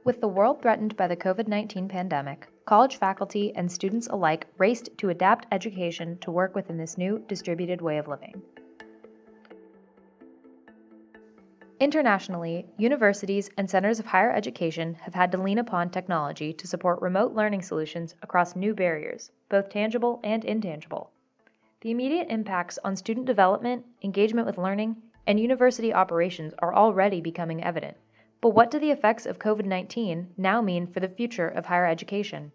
With the world threatened by the COVID-19 pandemic, college faculty and students alike raced to adapt education to work within this new distributed way of living. Internationally, universities and centers of higher education have had to lean upon technology to support remote learning solutions across new barriers, both tangible and intangible. The immediate impacts on student development, engagement with learning, and university operations are already becoming evident. But what do the effects of COVID-19 now mean for the future of higher education?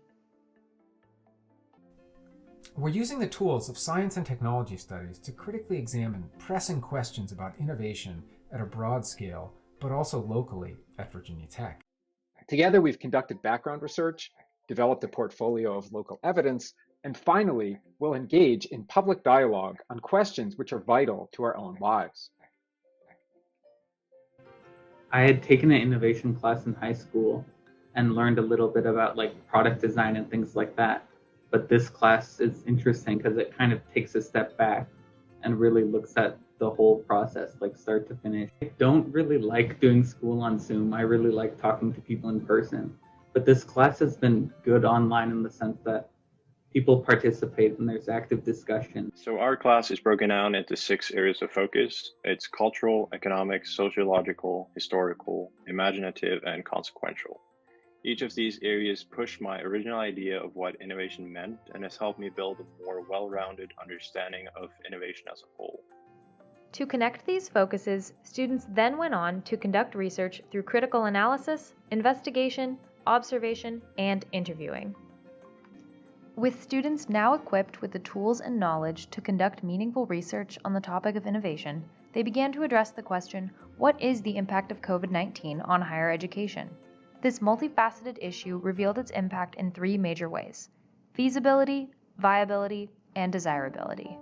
We're using the tools of science and technology studies to critically examine pressing questions about innovation at a broad scale, but also locally at Virginia Tech. Together, we've conducted background research, developed a portfolio of local evidence, and finally, we'll engage in public dialogue on questions which are vital to our own lives. I had taken an innovation class in high school and learned a little bit about product design and things like that. But this class is interesting because it kind of takes a step back and really looks at the whole process, start to finish. I don't really like doing school on Zoom. I really like talking to people in person. But this class has been good online in the sense that people participate and there's active discussion. So our class is broken down into 6 areas of focus. It's cultural, economic, sociological, historical, imaginative, and consequential. Each of these areas pushed my original idea of what innovation meant and has helped me build a more well-rounded understanding of innovation as a whole. To connect these focuses, students then went on to conduct research through critical analysis, investigation, observation, and interviewing. With students now equipped with the tools and knowledge to conduct meaningful research on the topic of innovation, they began to address the question, what is the impact of COVID-19 on higher education? This multifaceted issue revealed its impact in 3 major ways: feasibility, viability, and desirability.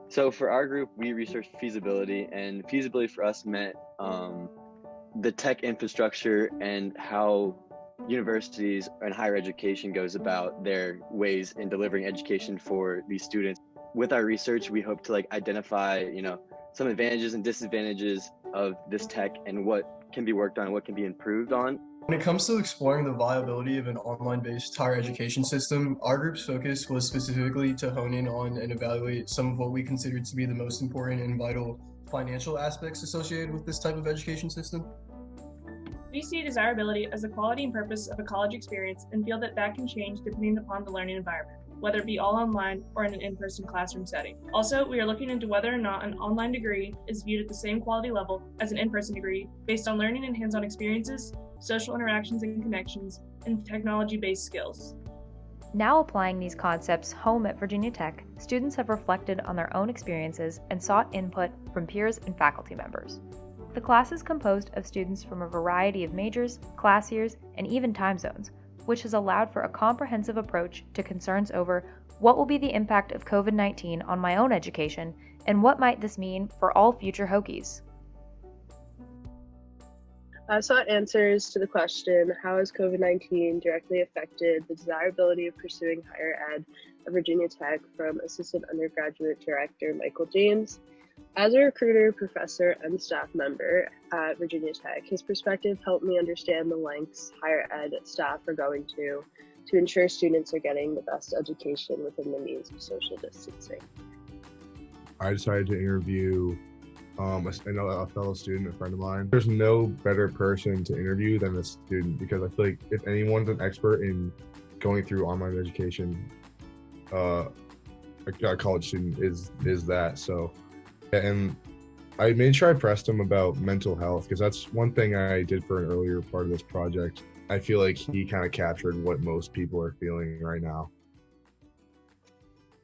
So for our group, we researched feasibility, and feasibility for us meant the tech infrastructure and how universities and higher education goes about their ways in delivering education for these students. With our research, we hope to identify, some advantages and disadvantages of this tech and what can be worked on, what can be improved on. When it comes to exploring the viability of an online-based higher education system, our group's focus was specifically to hone in on and evaluate some of what we considered to be the most important and vital financial aspects associated with this type of education system. We see desirability as the quality and purpose of a college experience and feel that can change depending upon the learning environment, whether it be all online or in an in-person classroom setting. Also, we are looking into whether or not an online degree is viewed at the same quality level as an in-person degree based on learning and hands-on experiences, social interactions and connections, and technology-based skills. Now applying these concepts home at Virginia Tech, students have reflected on their own experiences and sought input from peers and faculty members. The class is composed of students from a variety of majors, class years, and even time zones, which has allowed for a comprehensive approach to concerns over what will be the impact of COVID-19 on my own education and what might this mean for all future Hokies. I sought answers to the question, how has COVID-19 directly affected the desirability of pursuing higher ed at Virginia Tech, from Assistant Undergraduate Director Michael James. As a recruiter, professor, and staff member at Virginia Tech, his perspective helped me understand the lengths higher ed staff are going to ensure students are getting the best education within the means of social distancing. I decided to interview a fellow student, a friend of mine. There's no better person to interview than a student, because I feel like if anyone's an expert in going through online education, a college student is that. So, and I made sure I pressed him about mental health, because that's one thing I did for an earlier part of this project. I feel like he kind of captured what most people are feeling right now.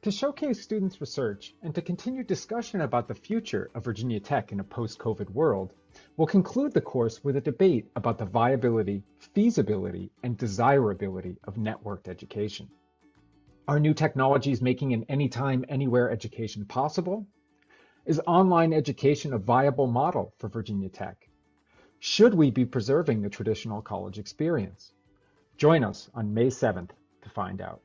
To showcase students' research and to continue discussion about the future of Virginia Tech in a post-COVID world, we'll conclude the course with a debate about the viability, feasibility, and desirability of networked education. Are new technologies making an anytime, anywhere education possible? Is online education a viable model for Virginia Tech? Should we be preserving the traditional college experience? Join us on May 7th to find out.